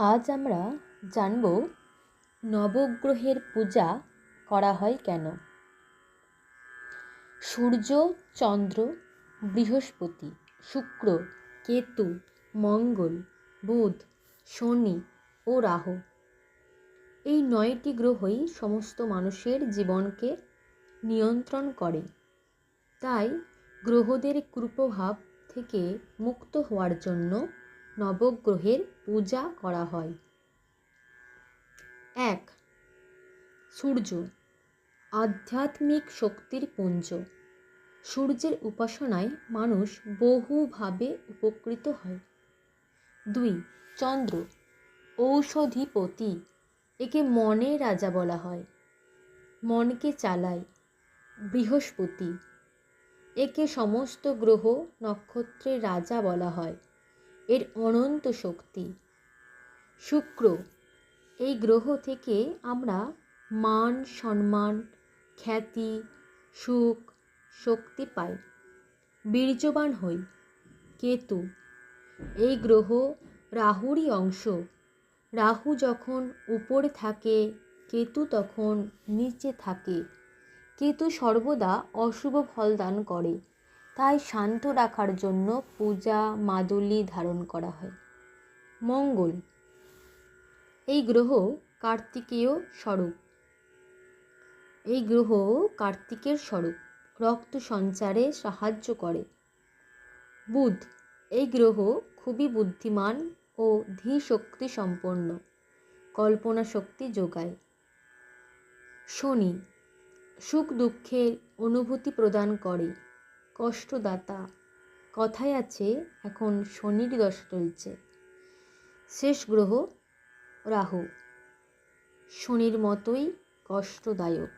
আজ আমরা জানব নবগ্রহের পূজা করা হয় কেন। সূর্য, চন্দ্র, বৃহস্পতি, শুক্র, কেতু, মঙ্গল, বুধ, শনি ও রাহু, এই 9টি গ্রহই সমস্ত মানুষের জীবনকে নিয়ন্ত্রণ করে। তাই গ্রহদের কুপ্রভাব থেকে মুক্ত হওয়ার জন্য নবগ্রহের পূজা করা হয়। 1. সূর্য আধ্যাত্মিক শক্তির পুঞ্জ। সূর্যের উপাসনায় মানুষ বহুভাবে উপকৃত হয়। 2. চন্দ্র ঔষধিপতি। একে মনের রাজা বলা হয়, মনকে চালায়। বৃহস্পতি, একে সমস্ত গ্রহ নক্ষত্রের রাজা বলা হয়, এর অনন্ত শক্তি। শুক্র, এই গ্রহ থেকে আমরা মান সম্মান, খ্যাতি, সুখ, শক্তি পাই, বীর্যবান হই। কেতু, এই গ্রহ রাহুরই অংশ। রাহু যখন উপরে থাকে, কেতু তখন নিচে থাকে। কেতু সর্বদা অশুভ ফল দান করে, তাই শান্ত রাখার জন্য পূজা মাদুলি ধারণ করা হয়। মঙ্গল, এই গ্রহ কার্তিকেয় স্বরূপ। এই গ্রহ কার্তিকের স্বরূপ, রক্ত সঞ্চারে সাহায্য করে। বুধ, এই গ্রহ খুবই বুদ্ধিমান ও ধীশক্তি সম্পন্ন, কল্পনা শক্তি যোগায়। শনি, সুখ দুঃখের অনুভূতি প্রদান করে, কষ্টদাতা। কথায় আছে এখন শনির দশা চলছে। শেষ গ্রহ রাহু, শনির মতোই কষ্টদায়ক।